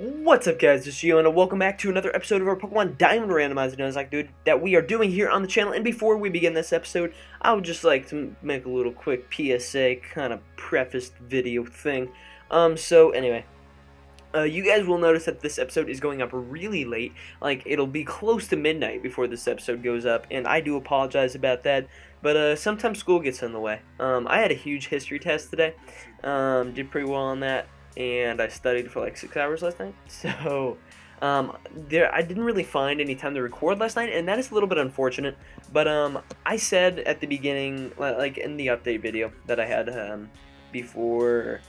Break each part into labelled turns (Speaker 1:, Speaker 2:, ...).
Speaker 1: What's up, guys? It's Gio, and welcome back to another episode of our Pokemon Diamond Randomizer Nuzlocke that we are doing here on the channel. And before we begin this episode, I would just like to make a little quick PSA kind of prefaced video thing. Anyway, you guys will notice that this episode is going up really late. Like, it'll be close to midnight before this episode goes up, and I do apologize about that. But sometimes school gets in the way. I had a huge history test today. Did pretty well on that. And I studied for like 6 hours last night, so I didn't really find any time to record last night, and that is a little bit unfortunate. But I said at the beginning, like in the update video that I had before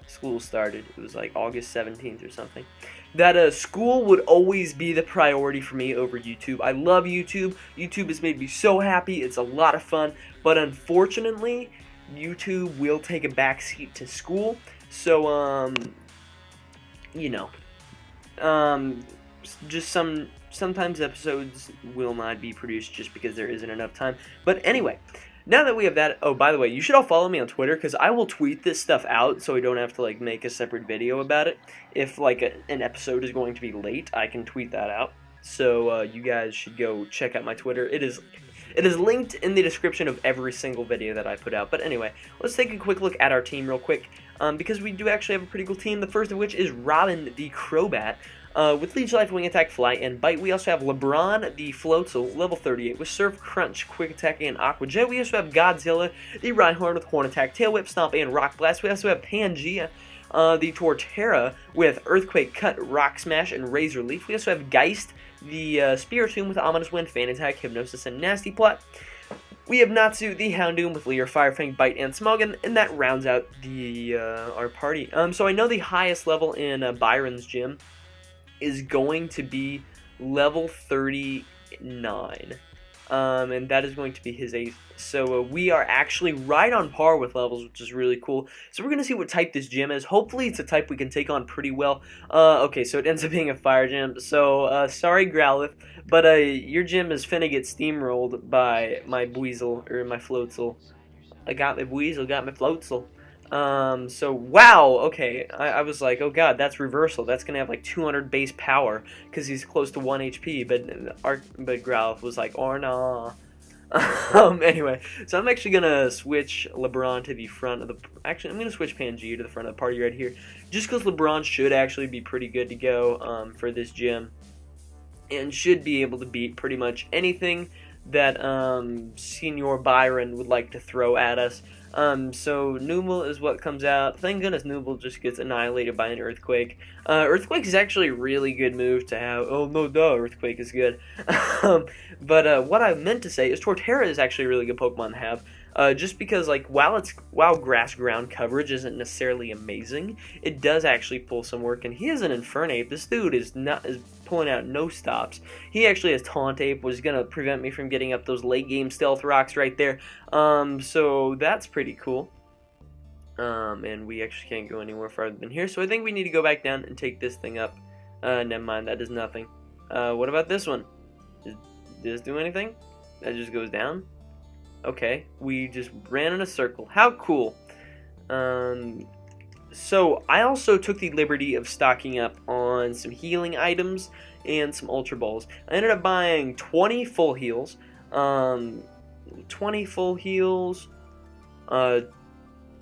Speaker 1: school started, it was like August 17th or something, that school would always be the priority for me over YouTube. I love YouTube. YouTube has made me so happy. It's a lot of fun, but unfortunately, YouTube will take a backseat to school. So, just sometimes episodes will not be produced just because there isn't enough time. But anyway, now that we have that, oh, by the way, you should all follow me on Twitter, because I will tweet this stuff out so I don't have to, like, make a separate video about it. If, like, an episode is going to be late, I can tweet that out. So, you guys should go check out my Twitter. It is linked in the description of every single video that I put out. But anyway, let's take a quick look at our team real quick, because we do actually have a pretty cool team. The first of which is Robin the Crobat, with Leech Life, Wing Attack, Fly, and Bite. We also have LeBron the Floatzel, level 38, with Surf, Crunch, Quick Attack, and Aqua Jet. We also have Godzilla the Rhyhorn with Horn Attack, Tail Whip, Stomp, and Rock Blast. We also have Pangea the Torterra with Earthquake, Cut, Rock Smash, and Razor Leaf. We also have Geist the Spiritomb with Ominous Wind, Fan Attack, Hypnosis, and Nasty Plot. We have Natsu the Houndoom with Leer, Fire Fang, Bite, and Smogon, and that rounds out the our party. So I know the highest level in Byron's gym is going to be level 39. And that is going to be his 8th. So we are actually right on par with levels, which is really cool. So we're going to see what type this gym is. Hopefully it's a type we can take on pretty well. Okay, so it ends up being a fire gym. So, sorry Growlithe, but your gym is finna get steamrolled by my Buizel, or my Floatzel. I got my Buizel, got my Floatzel. So, wow, okay, I was like, oh god, that's reversal. That's gonna have like 200 base power, because he's close to 1 HP, but Growlithe was like, oh nah. Anyway, so I'm actually gonna switch LeBron to the front of the, actually, I'm gonna switch Pangea to the front of the party right here, just because LeBron should actually be pretty good to go, for this gym, and should be able to beat pretty much anything that, Senior Byron would like to throw at us. So Nooble is what comes out. Thank goodness Nooble just gets annihilated by an Earthquake. Earthquake is actually a really good move to have. Oh no, duh, Earthquake is good. But what I meant to say is Torterra is actually a really good Pokemon to have. Just because, like, while grass ground coverage isn't necessarily amazing, it does actually pull some work. And he is an Infernape. This dude is pulling out no stops. He actually has Taunt Ape, which is gonna prevent me from getting up those late game stealth rocks right there. So that's pretty cool. And we actually can't go anywhere farther than here. So I think we need to go back down and take this thing up. Never mind, that does nothing. What about this one? Does this do anything? That just goes down. Okay, we just ran in a circle. How cool. So I also took the liberty of stocking up on some healing items and some Ultra Balls. I ended up buying 20 full heals, 20 full heals,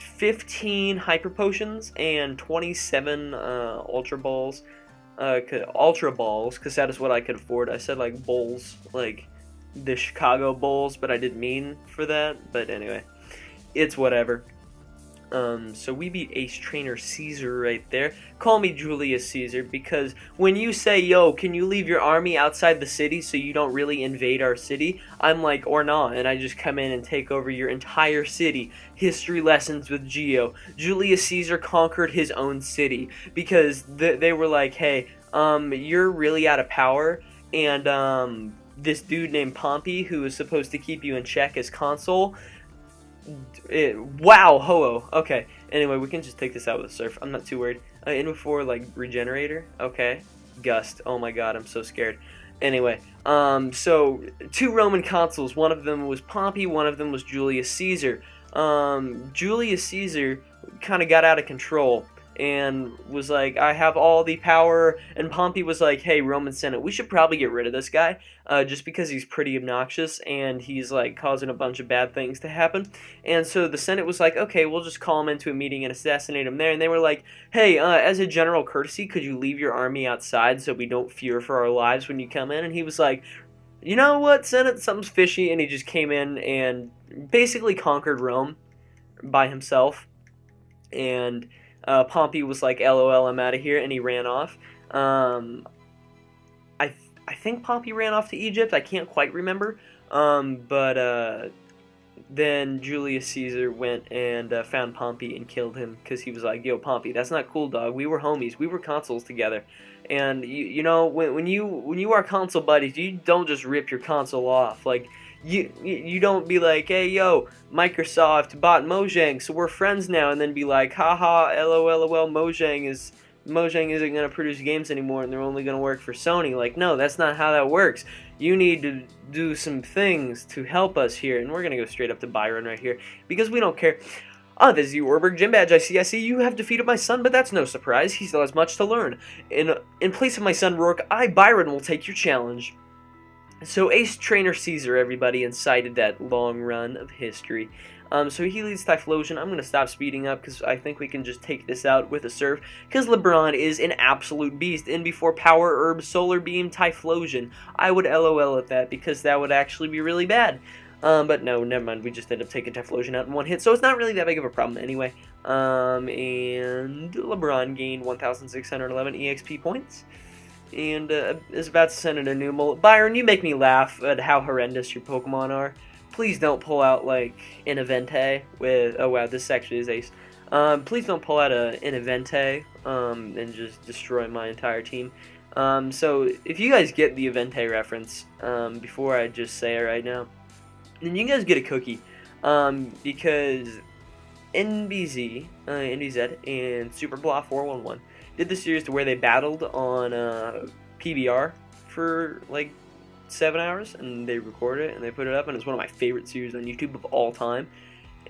Speaker 1: 15 Hyper Potions, and 27 Ultra Balls. Ultra Balls, because that is what I could afford. I said, like, bowls, like the Chicago Bulls, but I didn't mean for that. But anyway, it's whatever. So we beat Ace Trainer Caesar right there. Call me Julius Caesar, because when you say, yo, can you leave your army outside the city so you don't really invade our city, I'm like, or not, and I just come in and take over your entire city. History lessons with Geo. Julius Caesar conquered his own city, because they were like, hey, you're really out of power, and this dude named Pompey, who is supposed to keep you in check as consul, wow, ho-oh. Okay, anyway, we can just take this out with a Surf. I'm not too worried. In before, like, Regenerator. Okay. Gust. Oh my god, I'm so scared. Anyway, so 2 Roman consuls. One of them was Pompey, one of them was Julius Caesar. Julius Caesar kind of got out of control. and was like, I have all the power, and Pompey was like, hey, Roman Senate, we should probably get rid of this guy, just because he's pretty obnoxious, and he's like causing a bunch of bad things to happen. And so the Senate was like, okay, we'll just call him into a meeting and assassinate him there. And they were like, hey, as a general courtesy, could you leave your army outside so we don't fear for our lives when you come in? And he was like, you know what, Senate, something's fishy, and he just came in and basically conquered Rome by himself. And Pompey was like, LOL, I'm out of here, and he ran off. I think Pompey ran off to Egypt. I can't quite remember. But then Julius Caesar went and found Pompey and killed him because he was like, yo, Pompey, that's not cool, dog. We were homies. We were consuls together. And, you know, when you are consul buddies, you don't just rip your consul off. Like, you don't be like, hey, yo, Microsoft bought Mojang, so we're friends now, and then be like, haha, lol, Mojang isn't going to produce games anymore, and they're only going to work for Sony. Like, no, that's not how that works. You need to do some things to help us here, and we're going to go straight up to Byron right here, because we don't care. This is the Orberg Gym Badge. I see you have defeated my son, but that's no surprise. He still has much to learn. In place of my son Rourke, I, Byron, will take your challenge. So Ace Trainer Caesar, everybody, incited that long run of history. So he leads Typhlosion. I'm going to stop speeding up because I think we can just take this out with a serve. Because LeBron is an absolute beast. And before Power Herb, Solar Beam, Typhlosion, I would LOL at that because that would actually be really bad. But no, never mind. We just ended up taking Typhlosion out in one hit. So it's not really that big of a problem anyway. And LeBron gained 1,611 EXP points. And is about to send in a new mold. Byron, you make me laugh at how horrendous your Pokemon are. Please don't pull out, like, an Evente with... Oh, wow, this actually is Ace. Please don't pull out an Evente and just destroy my entire team. So, if you guys get the Evente reference, before I just say it right now, then you guys get a cookie. Because NBZ, and Super Blah 411 did the series to where they battled on PBR for like 7 hours, and they recorded it and they put it up, and it's one of my favorite series on YouTube of all time.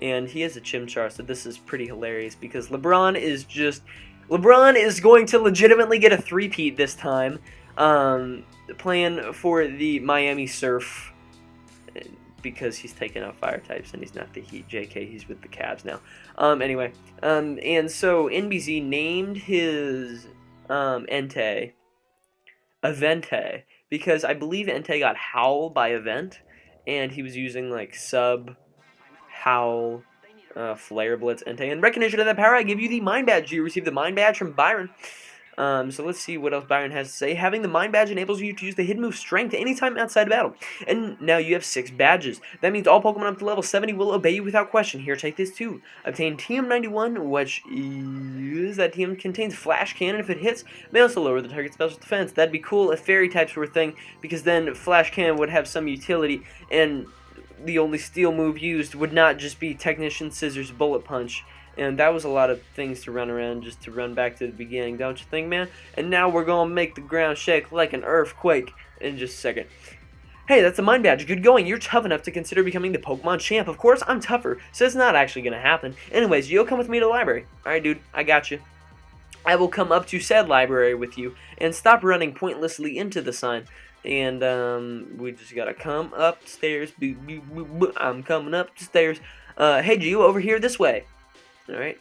Speaker 1: And he has a Chimchar, so this is pretty hilarious because LeBron is going to legitimately get a three-peat this time, playing for the Miami Surf. Because he's taking out fire types and he's not the Heat. JK, he's with the Cavs now. Anyway, and so NBZ named his Entei Evente because I believe Entei got Howl by Event, and he was using like Sub, Howl, Flare Blitz, Entei. In recognition of that power, I give you the Mind Badge. You received the Mind Badge from Byron. So let's see what else Byron has to say. Having the Mind Badge enables you to use the hidden move Strength anytime outside of battle. And now you have 6 badges. That means all Pokemon up to level 70 will obey you without question. Here, take this too. Obtain TM91, which is... That TM contains Flash Cannon if it hits. May also lower the target's special defense. That'd be cool if Fairy types were a thing, because then Flash Cannon would have some utility, and the only steel move used would not just be Technician Scissors Bullet Punch. And that was a lot of things to run around just to run back to the beginning, don't you think, man? And now we're going to make the ground shake like an earthquake in just a second. Hey, that's a Mind Badge. Good going. You're tough enough to consider becoming the Pokemon champ. Of course, I'm tougher, so it's not actually going to happen. Anyways, you'll come with me to the library. Alright, dude, I got you. I will come up to said library with you and stop running pointlessly into the sign. And we just got to come upstairs. I'm coming up the stairs. Hey, Gio, over here this way. Alright,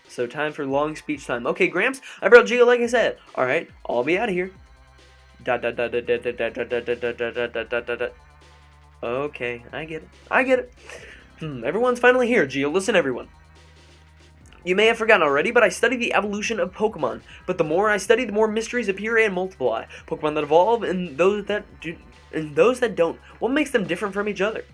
Speaker 1: so time for long speech time. Okay, Gramps, I brought Gio like I said. Alright, I'll be out of here. Okay, I get it. Everyone's finally here. Gio, listen everyone. You may have forgotten already, but I study the evolution of Pokemon. But the more I study, the more mysteries appear and multiply. Pokemon that evolve and those that don't. What makes them different from each other?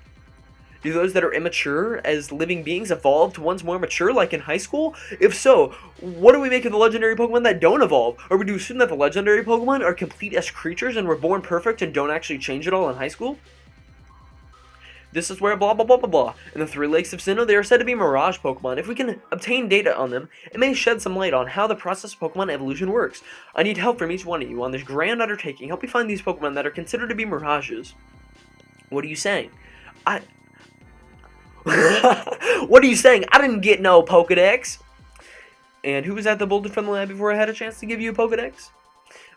Speaker 1: Do those that are immature as living beings evolve to ones more mature, like in high school? If so, what do we make of the legendary Pokemon that don't evolve? Or would you assume that the legendary Pokemon are complete as creatures and were born perfect and don't actually change at all in high school? This is where blah blah blah blah blah. In the 3 Lakes of Sinnoh, they are said to be Mirage Pokemon. If we can obtain data on them, it may shed some light on how the process of Pokemon evolution works. I need help from each one of you on this grand undertaking. Help me find these Pokemon that are considered to be Mirages. What are you saying? What are you saying? I didn't get no Pokedex. And who was at the Boulder from the lab before I had a chance to give you a Pokedex?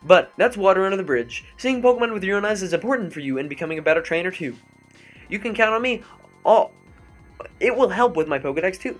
Speaker 1: But that's water under the bridge. Seeing Pokemon with your own eyes is important for you in becoming a better trainer too. You can count on me. Oh, it will help with my Pokedex too.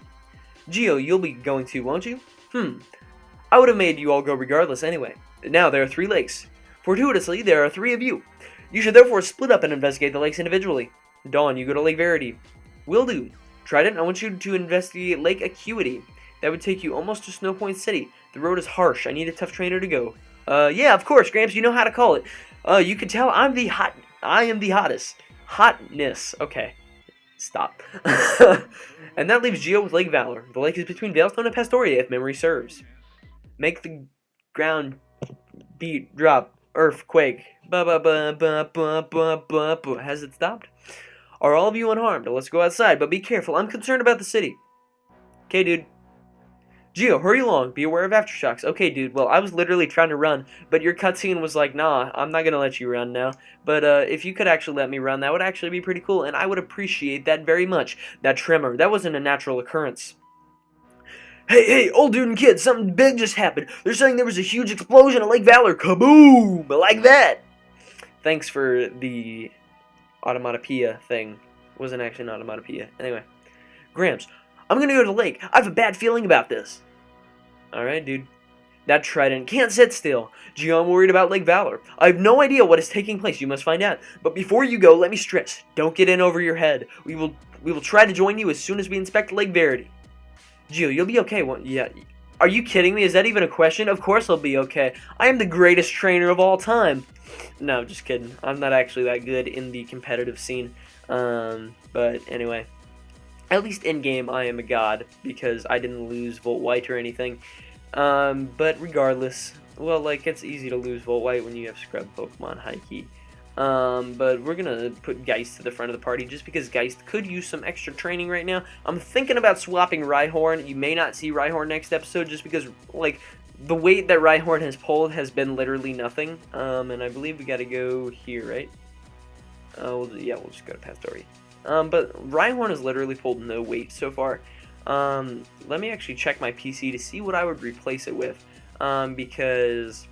Speaker 1: Geo, you'll be going too, won't you? I would have made you all go regardless anyway. Now there are 3 lakes. Fortuitously, there are 3 of you. You should therefore split up and investigate the lakes individually. Dawn, you go to Lake Verity. Will do. Trident, I want you to investigate Lake Acuity. That would take you almost to Snow Point City. The road is harsh. I need a tough trainer to go. Yeah, of course, Gramps, you know how to call it. You can tell I am the hottest. Hotness. Okay. Stop. And that leaves Geo with Lake Valor. The lake is between Veilstone and Pastoria, if memory serves. Make the ground beat, drop, earthquake. Has it stopped? Are all of you unharmed? Let's go outside, but be careful. I'm concerned about the city. Okay, dude. Geo, hurry along. Be aware of aftershocks. Okay, dude. Well, I was literally trying to run, but your cutscene was like, nah, I'm not going to let you run now. But if you could actually let me run, that would actually be pretty cool, and I would appreciate that very much. That tremor, that wasn't a natural occurrence. Hey, old dude and kid, something big just happened. They're saying there was a huge explosion at Lake Valor. Kaboom! Like that. Thanks for the automatopoeia thing. It wasn't actually an automatopoeia. Anyway. Gramps, I'm gonna go to the lake. I have a bad feeling about this. Alright, dude. That Trident can't sit still. Geo, I'm worried about Lake Valor. I have no idea what is taking place. You must find out. But before you go, let me stress. Don't get in over your head. We will try to join you as soon as we inspect Lake Verity. Geo, you'll be okay. Yeah. Are you kidding me? Is that even a question? Of course I'll be okay. I am the greatest trainer of all time. No, just kidding. I'm not actually that good in the competitive scene. But anyway. At least in-game, I am a god, because I didn't lose Volt White or anything. But regardless, well, like, it's easy to lose Volt White when you have scrub Pokemon, high key. But we're gonna put Geist to the front of the party, just because Geist could use some extra training right now. I'm thinking about swapping Rhyhorn. You may not see Rhyhorn next episode, just because, like, the weight that Rhyhorn has pulled has been literally nothing. And I believe we gotta go here, right? We'll just go to Pastoria. But Rhyhorn has literally pulled no weight so far. Let me actually check my PC to see what I would replace it with, because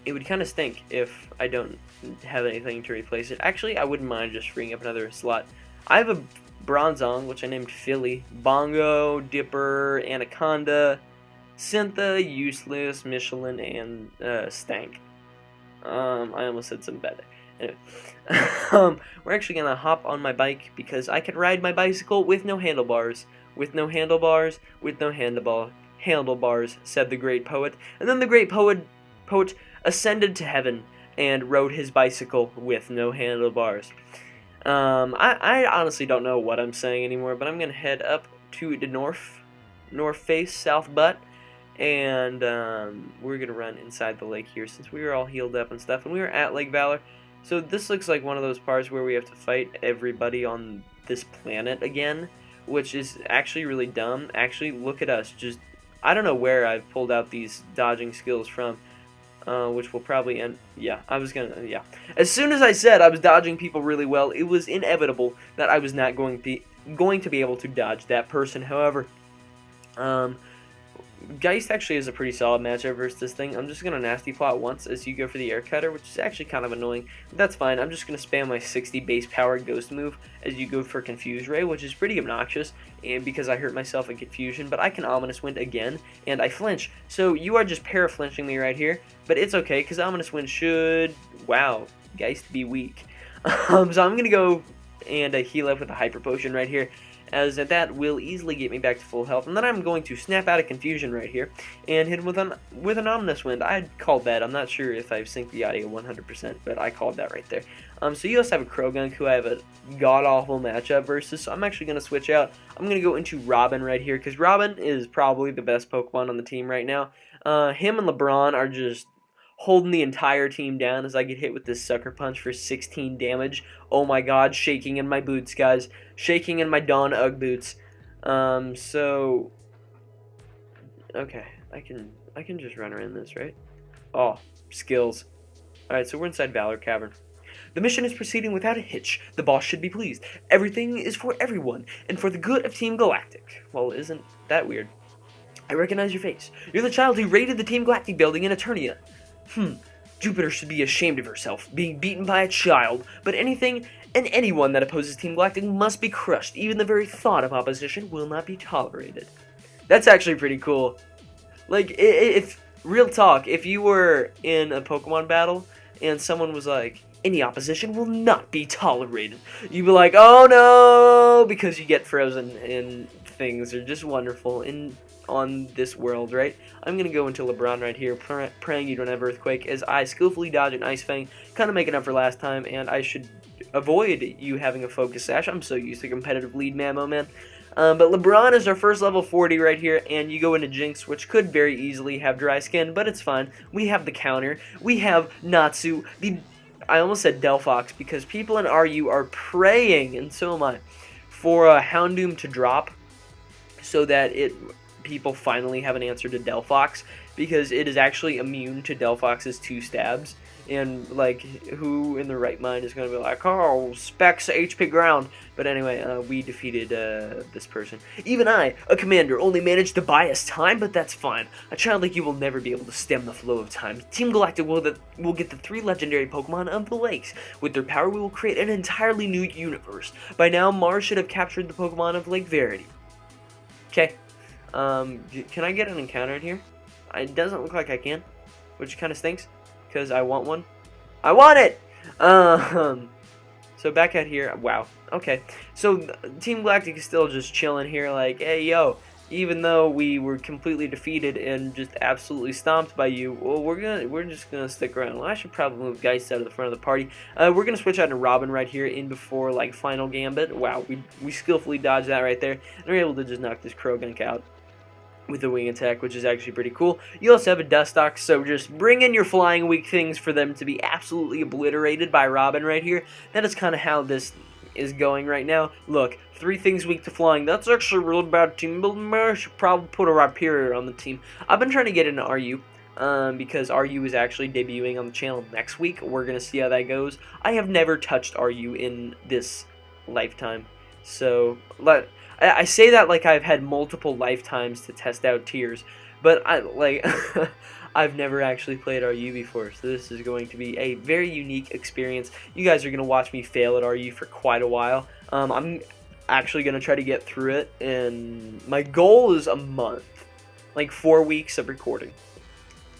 Speaker 1: it would kind of stink if I don't have anything to replace it. Actually, I wouldn't mind just freeing up another slot. I have a Bronzong, which I named Philly, Bongo, Dipper, Anaconda, Syntha, Useless, Michelin, and Stank. I almost said something bad there. Anyway, we're actually going to hop on my bike because I can ride my bicycle with no handlebars. With no handlebars, with no handlebars, said the great poet. And then the great poet ascended to heaven and rode his bicycle with no handlebars. I honestly don't know what I'm saying anymore, but I'm going to head up to the north face, south butt. And we're going to run inside the lake here since we were all healed up and stuff. And we were at Lake Valor. So this looks like one of those parts where we have to fight everybody on this planet again, which is actually really dumb. Actually, look at us. Just, I don't know where I've pulled out these dodging skills from, which will probably end. Yeah, As soon as I said I was dodging people really well, it was inevitable that I was not going to be able to dodge that person. However, Geist actually is a pretty solid matchup versus this thing. I'm just going to Nasty Plot once as you go for the Air Cutter, which is actually kind of annoying. But that's fine. I'm just going to spam my 60 base power Ghost move as you go for Confuse Ray, which is pretty obnoxious and because I hurt myself in Confusion. But I can Ominous Wind again, and I flinch. So you are just para-flinching me right here. But it's okay, because Ominous Wind should, wow, Geist be weak. So I'm going to go and heal up with a Hyper Potion right here, as that will easily get me back to full health. And then I'm going to snap out of Confusion right here and hit him with an Ominous Wind. I called that. I'm not sure if I've synced the audio 100%, but I called that right there. So you also have a Krogunk, who I have a god-awful matchup versus, so I'm actually going to switch out. I'm going to go into Robin right here, because Robin is probably the best Pokemon on the team right now. Him and LeBron are just holding the entire team down as I get hit with this Sucker Punch for 16 damage. Oh my god, shaking in my boots, guys. Shaking in my Dawn Ugg boots. So okay, I can just run around this, right? Oh, skills. Alright, so we're inside Valor Cavern. The mission is proceeding without a hitch. The boss should be pleased. Everything is for everyone, and for the good of Team Galactic. Well, isn't that weird? I recognize your face. You're the child who raided the Team Galactic building in Eternia. Jupiter should be ashamed of herself, being beaten by a child, but anything and anyone that opposes Team Galactic must be crushed. Even the very thought of opposition will not be tolerated. That's actually pretty cool. Like, if real talk, if you were in a Pokemon battle and someone was like, any opposition will not be tolerated, you'd be like, oh no, because you get frozen, and things are just wonderful on this world, right? I'm gonna go into LeBron right here, praying you don't have Earthquake, as I skillfully dodge an Ice Fang, kind of making up for last time, and I should avoid you having a Focus Sash. I'm so used to competitive lead Mammo, man. But LeBron is our first level 40 right here, and you go into Jinx, which could very easily have Dry Skin, but it's fine. We have the counter. We have Natsu. I almost said Delphox, because people in RU are praying, and so am I, for a Houndoom to drop, so that people finally have an answer to Delphox, because it is actually immune to Delphox's 2 stabs, and like, who in their right mind is going to be like, oh, Specs HP ground? But anyway, we defeated this person. Even I, a commander, only managed to buy us time, but that's fine. A child like you will never be able to stem the flow of time. Team Galactic will get the 3 legendary Pokemon of the lakes. With their power, we will create an entirely new universe. By now, Mars should have captured the Pokemon of Lake Verity. Okay. Can I get an encounter in here? It doesn't look like I can, which kind of stinks, because I want one. I want it! So back out here, wow, okay. So Team Galactic is still just chilling here like, hey, yo, even though we were completely defeated and just absolutely stomped by you, well, we're just gonna stick around. Well, I should probably move Geist out of the front of the party. We're gonna switch out to Robin right here in before, like, Final Gambit. Wow, we skillfully dodged that right there, and we're able to just knock this Krogunk out with a wing attack, which is actually pretty cool. You also have a Dustox, so just bring in your flying weak things for them to be absolutely obliterated by Robin right here. That is kind of how this is going right now. Look, 3 things weak to flying. That's actually a real bad team building. I should probably put a Rhyperior on the team. I've been trying to get into RU, because RU is actually debuting on the channel next week. We're going to see how that goes. I have never touched RU in this lifetime, so I say that like I've had multiple lifetimes to test out tiers, but I've never actually played RU before, so this is going to be a very unique experience. You guys are going to watch me fail at RU for quite a while. I'm actually going to try to get through it, and my goal is a month, like 4 weeks of recording,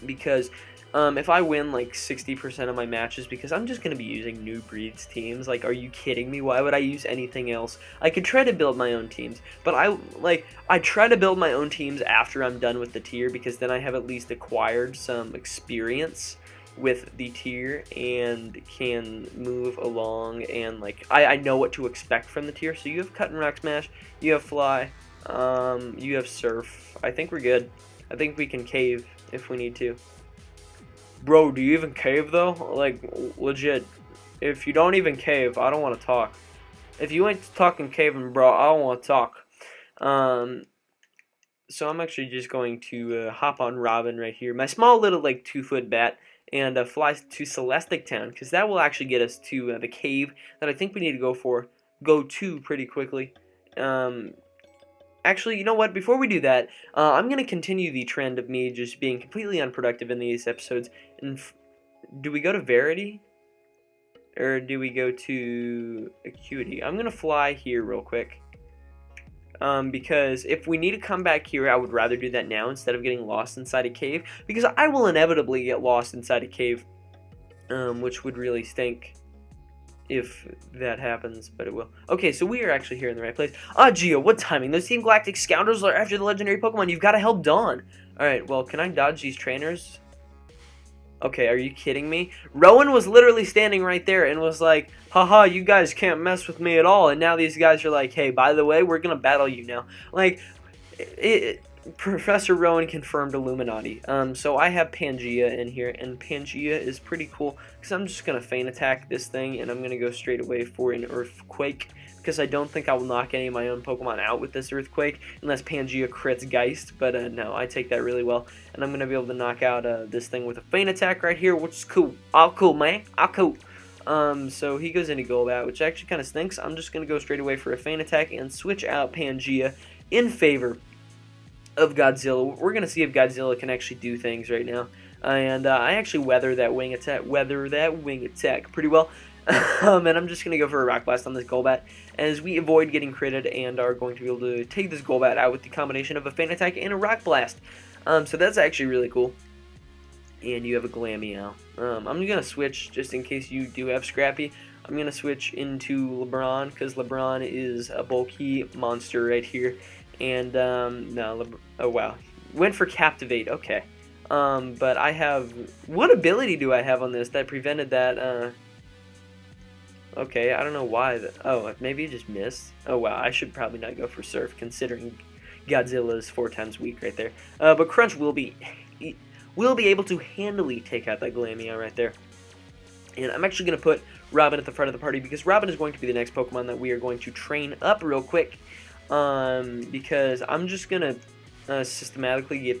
Speaker 1: because if I win like 60% of my matches, because I'm just going to be using New Breeds teams, like, are you kidding me? Why would I use anything else? I could try to build my own teams, but I try to build my own teams after I'm done with the tier, because then I have at least acquired some experience with the tier and can move along, and like I know what to expect from the tier. So you have Cut and Rock Smash, you have Fly, you have Surf. I think we're good. I think we can cave if we need to. Bro, do you even cave though? Like, legit. If you don't even cave, I don't want to talk. If you ain't talking caving, bro, I don't want to talk. So I'm actually just going to hop on Robin right here. My small little, like, 2-foot bat. And fly to Celestic Town, because that will actually get us to the cave that I think we need to go to pretty quickly. Actually, you know what? Before we do that, I'm going to continue the trend of me just being completely unproductive in these episodes. And do we go to Verity? Or do we go to Acuity? I'm going to fly here real quick. Because if we need to come back here, I would rather do that now instead of getting lost inside a cave. Because I will inevitably get lost inside a cave, which would really stink if that happens, but it will. Okay, so we are actually here in the right place. Ah, Geo, what timing? Those Team Galactic scoundrels are after the legendary Pokemon. You've got to help Dawn. Alright, well, can I dodge these trainers? Okay, are you kidding me? Rowan was literally standing right there and was like, haha, you guys can't mess with me at all. And now these guys are like, hey, by the way, we're going to battle you now. Like, Professor Rowan confirmed Illuminati. So I have Pangea in here, and Pangea is pretty cool, because I'm just going to feint attack this thing, and I'm going to go straight away for an Earthquake, because I don't think I will knock any of my own Pokemon out with this Earthquake, unless Pangea crits Geist, but no, I take that really well, and I'm going to be able to knock out this thing with a feint attack right here, which is cool. All cool, man. All cool. So he goes into Golbat, which actually kind of stinks. I'm just going to go straight away for a feint attack and switch out Pangea in favor of Godzilla. We're gonna see if Godzilla can actually do things right now. And I actually weather that wing attack pretty well. And I'm just gonna go for a rock blast on this Golbat as we avoid getting critted and are going to be able to take this Golbat out with the combination of a Feint Attack and a rock blast. So that's actually really cool. And you have a Glameow. I'm gonna switch just in case you do have Scrappy. I'm gonna switch into LeBron because LeBron is a bulky monster right here. And oh wow, went for Captivate. Okay. But I have, what ability do I have on this that prevented that? Okay, I don't know why. Oh, maybe it just missed. Oh wow, I should probably not go for Surf considering Godzilla's 4 times weak right there. But Crunch will be able to handily take out that Glameow right there. And I'm actually going to put Robin at the front of the party because Robin is going to be the next Pokemon that we are going to train up real quick. Because I'm just going to systematically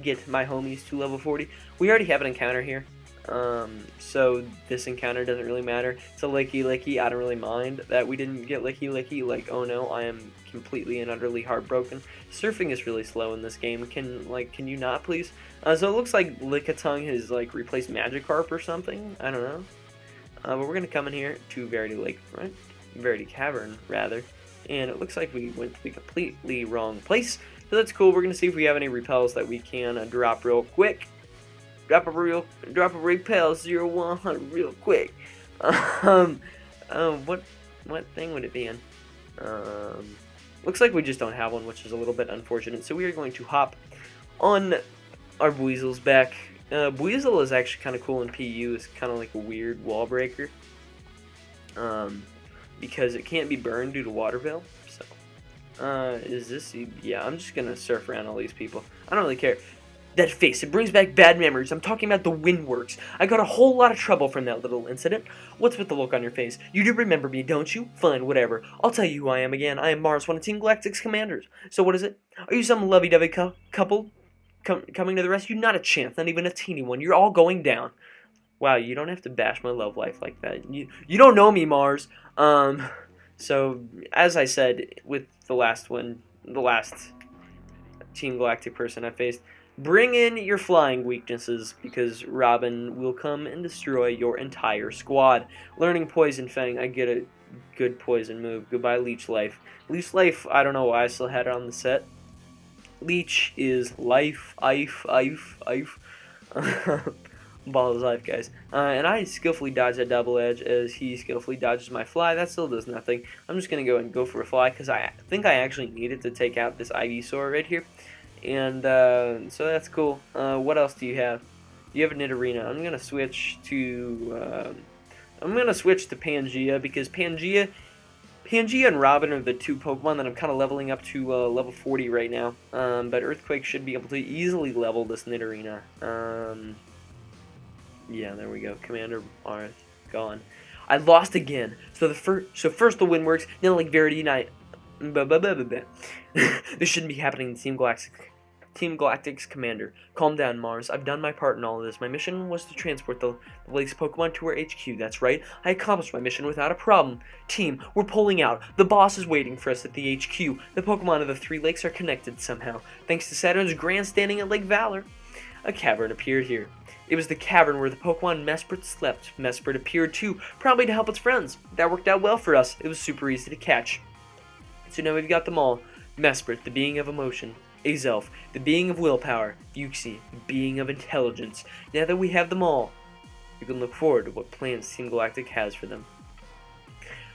Speaker 1: get my homies to level 40. We already have an encounter here. So this encounter doesn't really matter. It's a Licky. I don't really mind that we didn't get Licky. Like, oh no, I am completely and utterly heartbroken. Surfing is really slow in this game. Can you not please? So it looks like Lickitung has like replaced Magikarp or something. I don't know. But we're gonna come in here to Verity Cavern rather, and it looks like we went to the completely wrong place. So that's cool. We're gonna see if we have any repels that we can drop real quick. Drop a repel 0-100 real quick. What thing would it be in? Looks like we just don't have one, which is a little bit unfortunate. So we are going to hop on our Buizel's back. Buizel is actually kind of cool in PU. It's kind of like a weird wall breaker. Because it can't be burned due to water veil. So, is this? Yeah, I'm just gonna surf around all these people. I don't really care. That face, it brings back bad memories. I'm talking about the Windworks. I got a whole lot of trouble from that little incident. What's with the look on your face? You do remember me, don't you? Fine, whatever. I'll tell you who I am again. I am Mars, one of Team Galactic's commanders. So what is it? Are you some lovey-dovey couple coming to the rescue? Not a chance, not even a teeny one. You're all going down. Wow, you don't have to bash my love life like that. You don't know me, Mars. So, as I said with the last Team Galactic person I faced, bring in your flying weaknesses, because Robin will come and destroy your entire squad. Learning Poison Fang, I get a good poison move. Goodbye, Leech Life. Leech Life, I don't know why I still had it on the set. Leech is life, Ball is life, guys. And I skillfully dodge that double edge as he skillfully dodges my fly. That still does nothing. I'm just going to go for a fly because I think I actually need it to take out this Ivysaur right here. And so that's cool. What else do you have? You have a Nidorina. I'm gonna switch to Pangea because Pangea and Robin are the two Pokemon that I'm kind of leveling up to level 40 right now. But Earthquake should be able to easily level this Nidorina. Yeah, there we go. Commander Mars gone. I lost again. So first the Windworks, then like Verity Knight. This shouldn't be happening to Team Galactic's commander. Calm down, Mars. I've done my part in all of this. My mission was to transport the lake's Pokemon to our HQ. That's right. I accomplished my mission without a problem. Team, we're pulling out. The boss is waiting for us at the HQ. The Pokemon of the 3 lakes are connected somehow, thanks to Saturn's grandstanding at Lake Valor. A cavern appeared here. It was the cavern where the Pokemon Mesprit slept. Mesprit appeared too, probably to help its friends. That worked out well for us. It was super easy to catch. So now we've got them all. Mesprit, the being of emotion. Azelf, the being of willpower. Uxie, the being of intelligence. Now that we have them all, we can look forward to what plans Team Galactic has for them.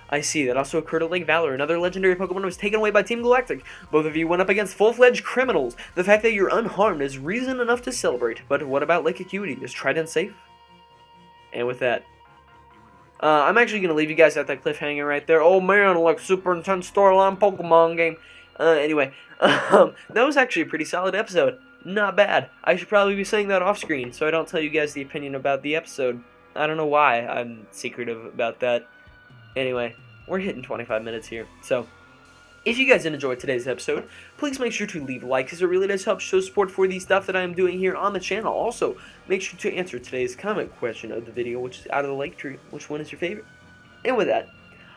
Speaker 1: I see, that also occurred at Lake Valor. Another legendary Pokemon was taken away by Team Galactic. Both of you went up against full-fledged criminals. The fact that you're unharmed is reason enough to celebrate. But what about Lake Acuity? Is Trident safe? And with that, I'm actually going to leave you guys at that cliffhanger right there. Oh man, like super intense storyline Pokemon game. Anyway, that was actually a pretty solid episode. Not bad. I should probably be saying that off screen so I don't tell you guys the opinion about the episode. I don't know why I'm secretive about that. Anyway, we're hitting 25 minutes here. So, if you guys enjoyed today's episode, please make sure to leave a like because it really does help show support for the stuff that I'm doing here on the channel. Also, make sure to answer today's comment question of the video, which is out of the lake tree. Which one is your favorite? And with that,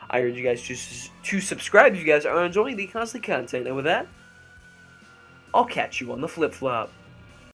Speaker 1: I urge you guys to subscribe if you guys are enjoying the constant content. And with that, I'll catch you on the flip flop.